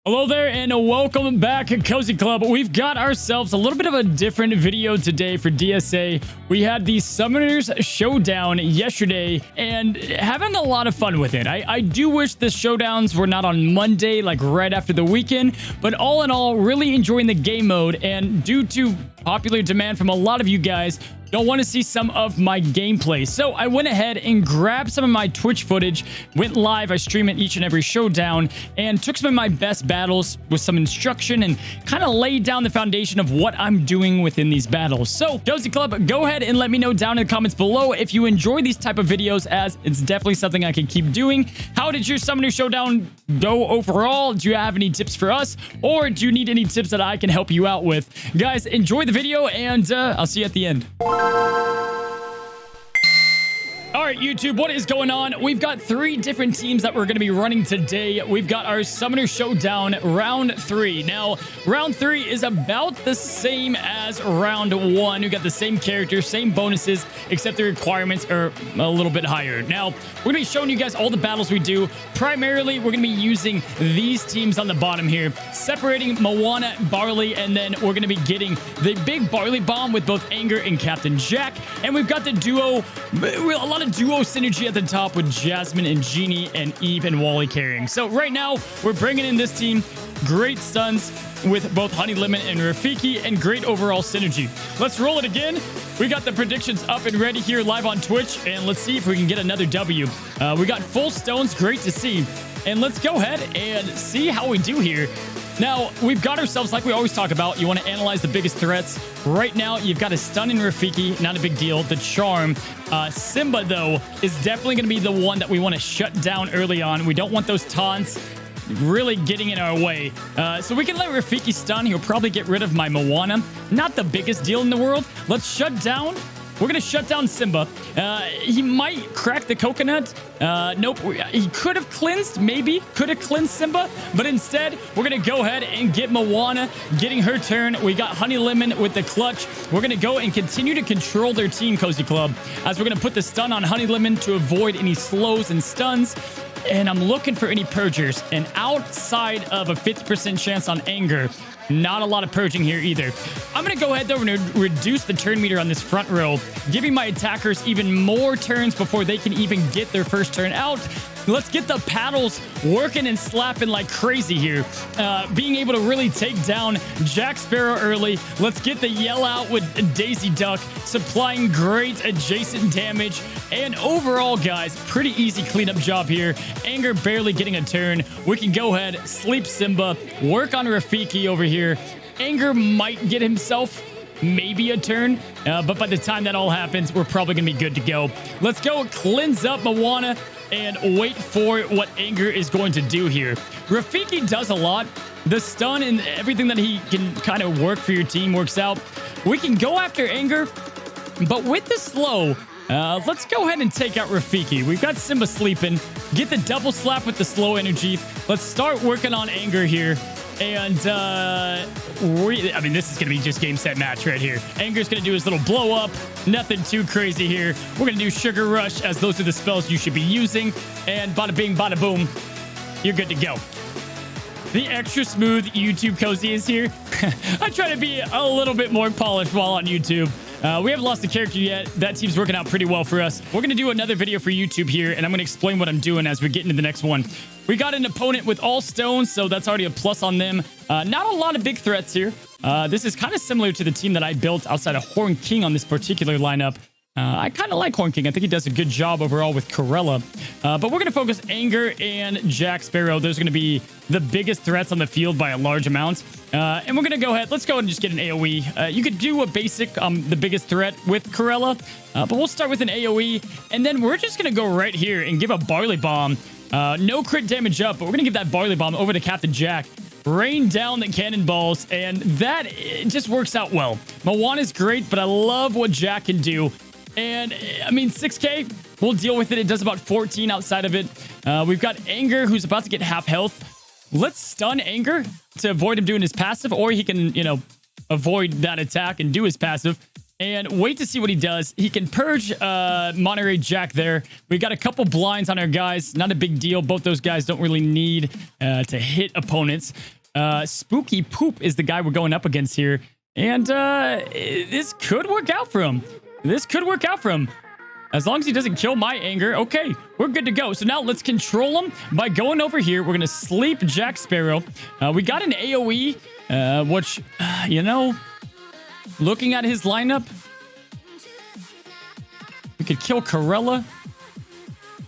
Hello there and welcome back, Cozy Club. We've got ourselves a little bit of a different video today for DSA. We had the Summoners Showdown yesterday and having a lot of fun with it. I do wish the showdowns were not on Monday, like right after the weekend, but all in all, really enjoying the game mode. And due to popular demand from a lot of you guys, don't want to see some of my gameplay. So I went ahead and grabbed some of my Twitch footage, went live, I stream it each and every showdown, and took some of my best battles with some instruction and kind of laid down the foundation of what I'm doing within these battles. So, Cozy Club, go ahead and let me know down in the comments below if you enjoy these type of videos, as it's definitely something I can keep doing. How did your Summoner Showdown go overall? Do you have any tips for us? Or do you need any tips that I can help you out with? Guys, enjoy the video, and I'll see you at the end. All right, YouTube, what is going on? We've got 3 different teams that we're going to be running today. We've got our Summoner Showdown Round 3. Now, Round 3 is about the same as Round 1. We've got the same characters, same bonuses, except the requirements are a little bit higher. Now, we're going to be showing you guys all the battles we do. Primarily, we're going to be using these teams on the bottom here, separating Moana, Barley, and then we're going to be getting the big Barley Bomb with both Anger and Captain Jack. And we've got the duo, a lot of duo synergy at the top with Jasmine and Genie and Eve and Wally carrying. So right now, we're bringing in this team. Great stuns with both Honey Lemon and Rafiki, and great overall synergy. Let's roll it again. We got the predictions up and ready here live on Twitch, and let's see if we can get another W. We got full stones, great to see. And let's go ahead and see how we do here. Now, we've got ourselves, like we always talk about, you want to analyze the biggest threats. Right now, you've got a stun in Rafiki, not a big deal. The charm. Simba, though, is definitely going to be the one that we want to shut down early on. We don't want those taunts really getting in our way. So we can let Rafiki stun. He'll probably get rid of my Moana. Not the biggest deal in the world. Let's shut down. We're going to shut down Simba. He might crack the coconut. Nope. He could have cleansed, maybe. Could have cleansed Simba. But instead, we're going to go ahead and get Moana getting her turn. We got Honey Lemon with the clutch. We're going to go and continue to control their team, Cozy Club, as we're going to put the stun on Honey Lemon to avoid any slows and stuns. And I'm looking for any purgers. And outside of a 50% chance on Anger, not a lot of purging here either. I'm going to go ahead, though, and reduce the turn meter on this front row, giving my attackers even more turns before they can even get their first turn out. Let's get the paddles working and slapping like crazy here. Being able to really take down Jack Sparrow early. Let's get the yell out with Daisy Duck, supplying great adjacent damage. And overall, guys, pretty easy cleanup job here. Anger barely getting a turn. We can go ahead, sleep Simba, work on Rafiki over here. Anger might get himself maybe a turn, but by the time that all happens, we're probably gonna be good to go. Let's go cleanse up Moana and wait for what Anger is going to do here. Rafiki does a lot. The stun and everything that he can kind of work for your team works out. We can go after Anger, but with the slow, let's go ahead and take out Rafiki. We've got Simba sleeping. Get the double slap with the slow energy. Let's start working on Anger here. And, I mean, this is going to be just game, set, match right here. Anger's going to do his little blow up. Nothing too crazy here. We're going to do Sugar Rush, as those are the spells you should be using. And bada bing, bada boom. You're good to go. The extra smooth YouTube Cozy is here. I try to be a little bit more polished while on YouTube. We haven't lost the character yet. That team's working out pretty well for us. We're going to do another video for YouTube here, and I'm going to explain what I'm doing as we get into the next one. We got an opponent with all stones, so that's already a plus on them. Not a lot of big threats here. This is kind of similar to the team that I built outside of Horn King on this particular lineup. I kind of like Horn King. I think he does a good job overall with Corella. But we're going to focus Anger and Jack Sparrow. Those are going to be the biggest threats on the field by a large amount. And we're going to go ahead. Let's go ahead and just get an AoE. You could do a basic, the biggest threat with Corella. But we'll start with an AoE. And then we're just going to go right here and give a Barley Bomb. No crit damage up, but we're going to give that Barley Bomb over to Captain Jack. Rain down the cannonballs, and that just works out well. Moana's great, but I love what Jack can do. And, I mean, 6k, we'll deal with it. It does about 14 outside of it. We've got Anger, who's about to get half health. Let's stun Anger to avoid him doing his passive, or he can, you know, avoid that attack and do his passive. and wait to see what he does. He can purge Monterey Jack there. We got a couple blinds on our guys. Not a big deal. Both those guys don't really need to hit opponents. Spooky Poop is the guy we're going up against here. And this could work out for him. This could work out for him. As long as he doesn't kill my anger, okay, we're good to go. So now let's control him by going over here. We're going to sleep Jack Sparrow. We got an AoE, which, you know, looking at his lineup, we could kill Corella.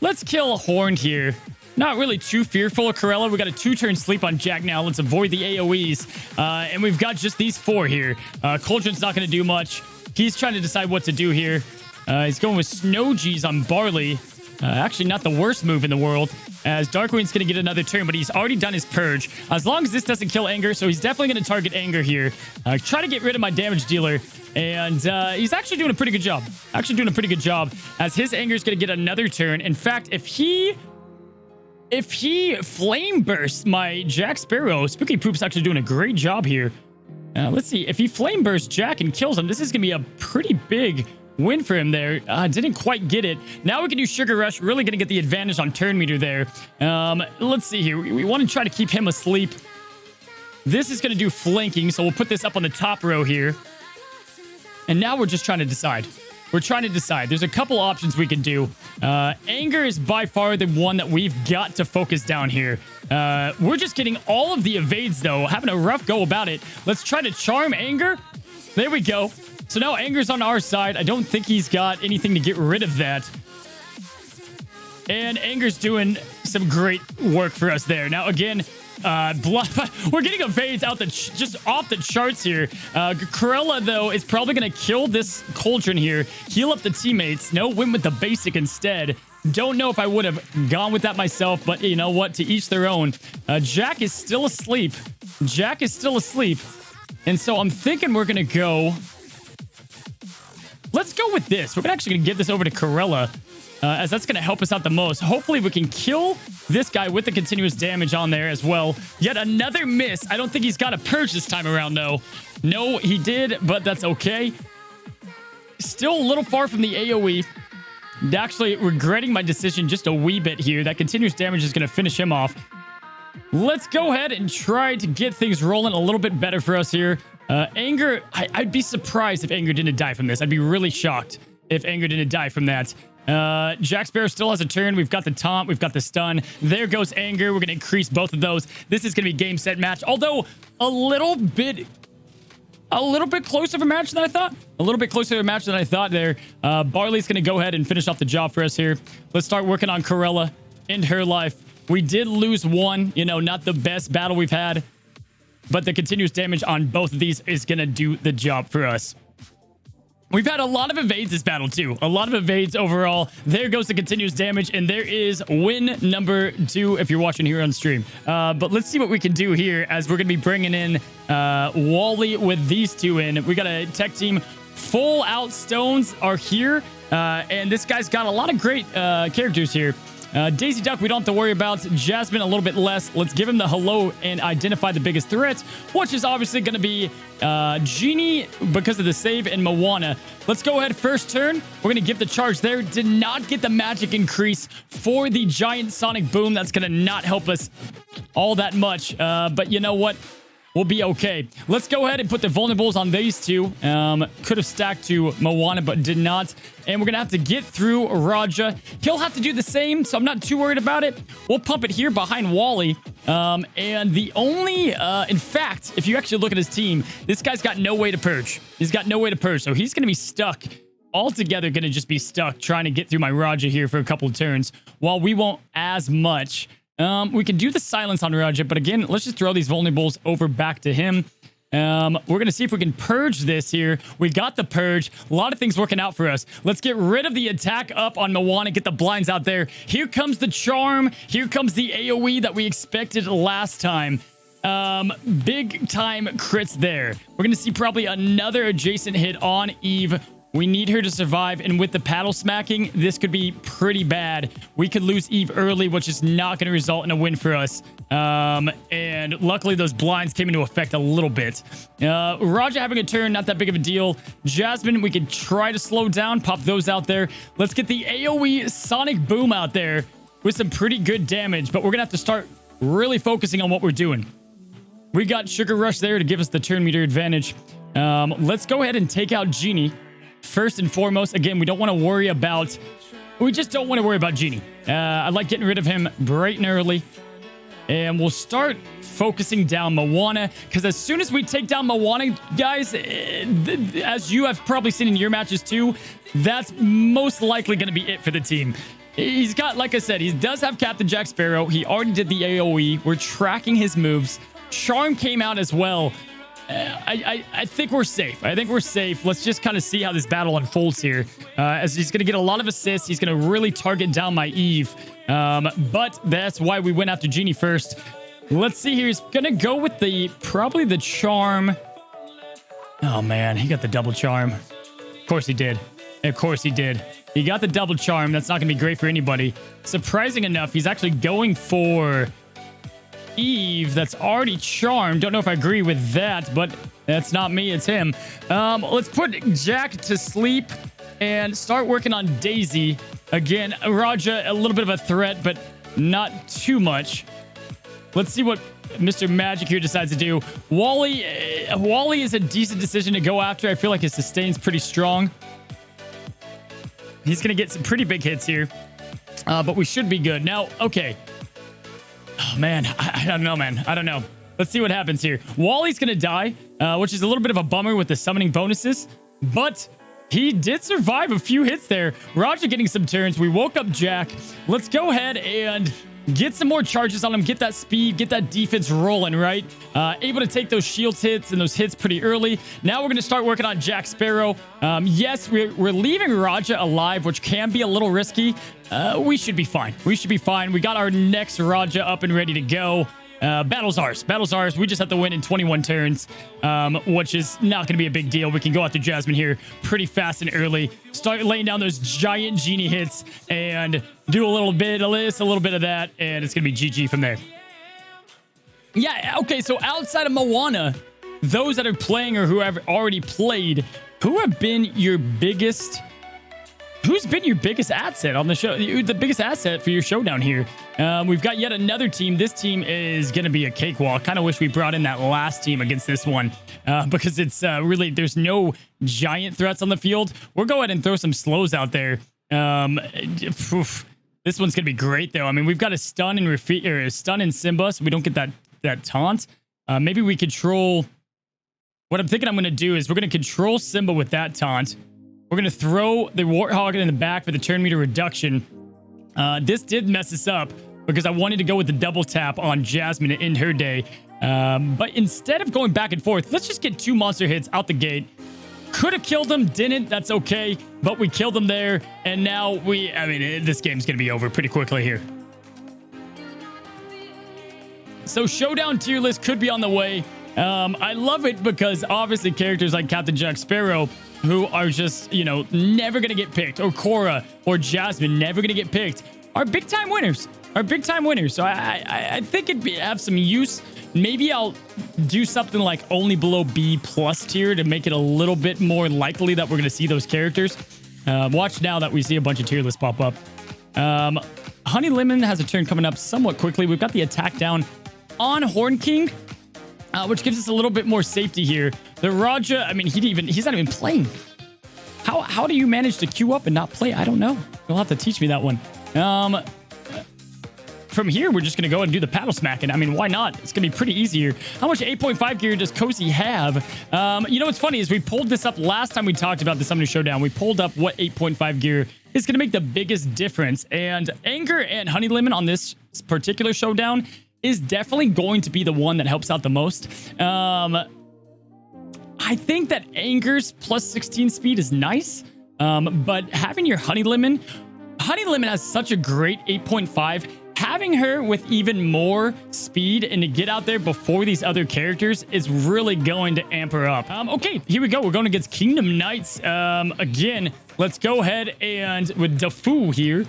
Let's kill Horned here. Not really too fearful of Corella. We got a 2-turn sleep on Jack now. Let's avoid the AoEs. And we've got just these 4 here. Cauldron's not going to do much. He's trying to decide what to do here. He's going with Snow G's on Barley. Actually, not the worst move in the world, as Darkwing's going to get another turn, but he's already done his purge. As long as this doesn't kill Anger, so he's definitely going to target Anger here. Try to get rid of my damage dealer, and he's actually doing a pretty good job. As his Anger is going to get another turn. In fact, if he flame bursts my Jack Sparrow, Spooky Poop's actually doing a great job here. Let's see. If he flame bursts Jack and kills him, this is going to be a pretty big win for him there. Didn't quite get it. Now we can do Sugar Rush. Really going to get the advantage on turn meter there. Let's see here. We want to try to keep him asleep. This is going to do flanking, so we'll put this up on the top row here. And now we're just trying to decide. There's a couple options we can do. Anger is by far the one that we've got to focus down here. We're just getting all of the evades, though. Having a rough go about it. Let's try to charm Anger. There we go. So now Anger's on our side. I don't think he's got anything to get rid of that. And Anger's doing some great work for us there. Now, again, we're getting evades out just off the charts here. Corella, though, is probably going to kill this Cauldron here. Heal up the teammates. No, win with the basic instead. Don't know if I would have gone with that myself, but you know what? To each their own. Jack is still asleep. And so I'm thinking we're going to go... Let's go with this. We're actually going to give this over to Corella, as that's going to help us out the most. Hopefully, we can kill this guy with the continuous damage on there as well. Yet another miss. I don't think he's got a purge this time around, though. No, he did, but that's okay. Still a little far from the AoE. Actually, regretting my decision just a wee bit here. That continuous damage is going to finish him off. Let's go ahead and try to get things rolling a little bit better for us here. Anger, I'd be surprised if Anger didn't die from this. I'd be really shocked if Anger didn't die from that. Jack Sparrow still has a turn. We've got the taunt. We've got the stun. There goes Anger. We're going to increase both of those. This is going to be game, set, match. Although, a little bit closer of a match than I thought. There. Barley's going to go ahead and finish off the job for us here. Let's start working on Corella. End her life. We did lose one. You know, not the best battle we've had. But the continuous damage on both of these is going to do the job for us. We've had a lot of evades this battle, too. A lot of evades overall. There goes the continuous damage, and there is win number 2 if you're watching here on stream. But let's see what we can do here, as we're going to be bringing in Wally with these 2 in. We got a tech team. Full out Stones are here, and this guy's got a lot of great characters here. Daisy Duck, we don't have to worry about. Jasmine, a little bit less. Let's give him the hello and identify the biggest threat, which is obviously going to be Genie because of the save, and Moana. Let's go ahead. First turn, we're going to give the charge there. Did not get the magic increase for the giant sonic boom. That's going to not help us all that much. But you know what? We'll be okay. Let's go ahead and put the vulnerables on these 2. Could have stacked to Moana, but did not. And we're going to have to get through Raja. He'll have to do the same, so I'm not too worried about it. We'll pump it here behind Wally. And the only... in fact, if you actually look at his team, this guy's got no way to purge. So he's going to be stuck. Altogether going to just be stuck trying to get through my Raja here for a couple of turns, while we won't as much. We can do the silence on Raja, but again, let's just throw these vulnerables over back to him. We're going to see if we can purge this here. We got the purge. A lot of things working out for us. Let's get rid of the attack up on Moana, get the blinds out there. Here comes the charm. Here comes the AoE that we expected last time. Big time crits there. We're going to see probably another adjacent hit on Eve. We need her to survive, and with the paddle smacking, this could be pretty bad. We could lose Eve early, which is not going to result in a win for us. And luckily, those blinds came into effect a little bit. Raja having a turn, not that big of a deal. Jasmine, we could try to slow down, pop those out there. Let's get the AoE Sonic Boom out there with some pretty good damage, but we're going to have to start really focusing on what we're doing. We got Sugar Rush there to give us the turn meter advantage. Let's go ahead and take out Genie. First and foremost, again, we just don't want to worry about Genie. I like getting rid of him bright and early. And we'll start focusing down Moana, because as soon as we take down Moana, guys, as you have probably seen in your matches too, that's most likely going to be it for the team. He's got, like I said, he does have Captain Jack Sparrow. He already did the AoE. We're tracking his moves. Charm came out as well. I think we're safe. Let's just kind of see how this battle unfolds here. As he's going to get a lot of assists. He's going to really target down my Eve. But that's why we went after Genie first. Let's see here. He's going to go with probably the charm. Oh, man. He got the double charm. Of course he did. He got the double charm. That's not going to be great for anybody. Surprising enough, he's actually going for Eve that's already charmed. Don't know if I agree with that, but that's not me, it's him. Let's put Jack to sleep and start working on Daisy. Again, Raja, a little bit of a threat, but not too much. Let's see what Mr. Magic here decides to do. Wally is a decent decision to go after. I feel like his sustain's pretty strong. He's going to get some pretty big hits here, but we should be good. Now, okay. Oh, man. I don't know, man. I don't know. Let's see what happens here. Wally's going to die, which is a little bit of a bummer with the summoning bonuses, but he did survive a few hits there. Raja getting some turns. We woke up Jack. Let's go ahead and get some more charges on him. Get that speed. Get that defense rolling, right? Able to take those shields hits and those hits pretty early. Now we're going to start working on Jack Sparrow. Yes, we're leaving Raja alive, which can be a little risky. We should be fine. We got our next Raja up and ready to go. Battle's ours. We just have to win in 21 turns, which is not going to be a big deal. We can go after Jasmine here pretty fast and early. Start laying down those giant Genie hits and do a little bit of this, a little bit of that, and it's going to be GG from there. Yeah, okay, so outside of Moana, those that are playing or who have already played, who's been your biggest asset on the show? The biggest asset for your showdown here. We've got yet another team. This team is going to be a cakewalk. Kind of wish we brought in that last team against this one because it's really, there's no giant threats on the field. We'll go ahead and throw some slows out there. This one's going to be great, though. I mean, we've got a stun and Simba, so we don't get that taunt. Maybe we control... What I'm thinking I'm going to do is we're going to control Simba with that taunt. We're going to throw the Warthog in the back for the turn meter reduction. This did mess us up because I wanted to go with the double tap on Jasmine to end her day. But instead of going back and forth, let's just get 2 monster hits out the gate. Could have killed them, didn't. That's okay. But we killed them there. And now this game's going to be over pretty quickly here. So Showdown tier list could be on the way. I love it because obviously characters like Captain Jack Sparrow, who are just, never going to get picked, or Korra or Jasmine, never going to get picked, are big time winners. So I think it'd have some use. Maybe I'll do something like only below B+ tier to make it a little bit more likely that we're going to see those characters. Watch now that we see a bunch of tier lists pop up. Honey Lemon has a turn coming up somewhat quickly. We've got the attack down on Horn King, which gives us a little bit more safety here. The Raja, he's not even playing. How do you manage to queue up and not play? I don't know. You'll have to teach me that one. From here, we're just going to go and do the paddle smacking. Why not? It's going to be pretty easy here. How much 8.5 gear does Cozy have? What's funny is we pulled this up last time we talked about the Summoner Showdown. We pulled up what 8.5 gear is going to make the biggest difference. And Anger and Honey Lemon on this particular showdown is definitely going to be the one that helps out the most. I think that Anger's plus 16 speed is nice, but having your Honey Lemon has such a great 8.5. having her with even more speed and to get out there before these other characters is really going to amp her up. Okay, here we go. We're going against Kingdom Knights. Again, let's go ahead and with Dafu here.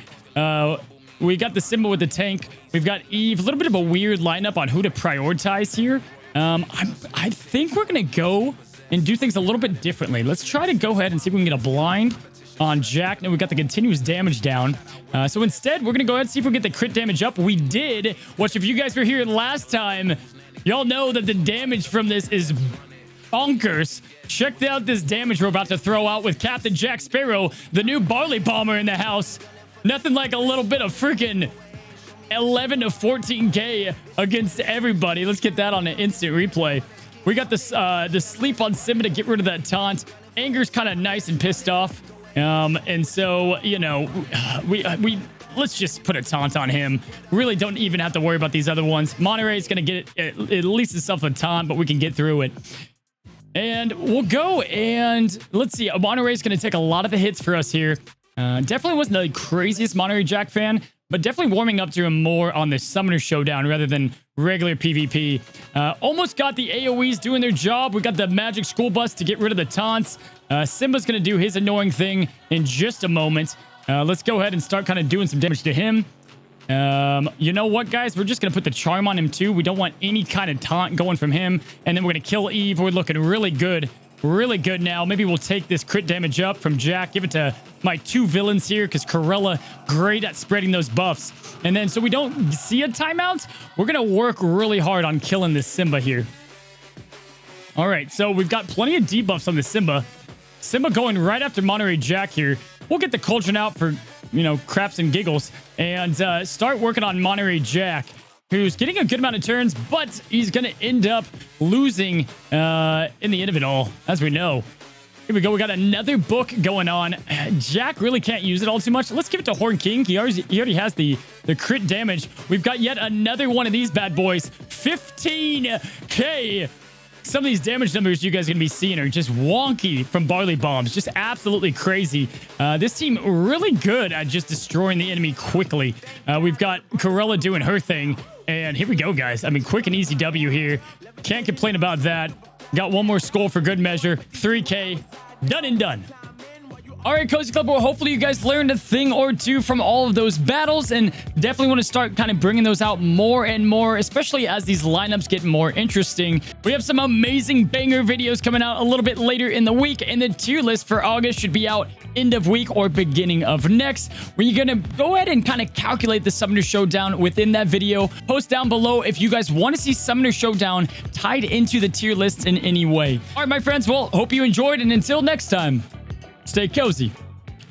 We got the Simba with the tank. We've got Eve. A little bit of a weird lineup on who to prioritize here. I think we're going to go and do things a little bit differently. Let's try to go ahead and see if we can get a blind on Jack. Now we got the continuous damage down. So instead, we're going to go ahead and see if we get the crit damage up. We did, which if you guys were here last time, y'all know that the damage from this is bonkers. Check out this damage we're about to throw out with Captain Jack Sparrow, the new Barley Bomber in the house. Nothing like a little bit of freaking 11 to 14k against everybody. Let's get that on an instant replay. We got this the sleep on Simba to get rid of that taunt. Anger's kind of nice and pissed off. And so, you know, we let's just put a taunt on him. Really don't even have to worry about these other ones. Monterey's going to get at least itself a taunt, but we can get through it. And we'll go and let's see. Monterey's going to take a lot of the hits for us here. Definitely wasn't the craziest Monterey Jack fan, but definitely warming up to him more on the Summoner Showdown rather than regular PvP. Almost got the AoEs doing their job. We got the Magic School Bus to get rid of the taunts. Simba's going to do his annoying thing in just a moment. Let's go ahead and start kind of doing some damage to him. You know what, guys? We're just going to put the charm on him, too. We don't want any kind of taunt going from him. And then we're going to kill Eve. We're looking really good. Really good now. Maybe we'll take this crit damage up from Jack. Give it to my two villains here because Corella, great at spreading those buffs. And then so we don't see a timeout, we're going to work really hard on killing this Simba here. All right, so we've got plenty of debuffs on the Simba. Simba going right after Monterey Jack here. We'll get the Cauldron out for, you know, craps and giggles and start working on Monterey Jack, who's getting a good amount of turns, but he's going to end up losing in the end of it all, as we know. Here we go. We got another book going on. Jack really can't use it all too much. Let's give it to Horn King. He already has the crit damage. We've got yet another one of these bad boys. 15k. Some of these damage numbers you guys are going to be seeing are just wonky from Barley Bombs. Just absolutely crazy. This team really good at just destroying the enemy quickly. We've got Corella doing her thing. And here we go, guys. I mean, quick and easy W here. Can't complain about that. Got one more skull for good measure. 3k. Done and done. All right, Cozy Club, well, hopefully you guys learned a thing or two from all of those battles and definitely want to start kind of bringing those out more and more, especially as these lineups get more interesting. We have some amazing banger videos coming out a little bit later in the week, and the tier list for August should be out end of week or beginning of next, where you're going to go ahead and kind of calculate the Summoner Showdown within that video. Post down below if you guys want to see Summoner Showdown tied into the tier lists in any way. All right, my friends, well, hope you enjoyed, and until next time, stay cozy.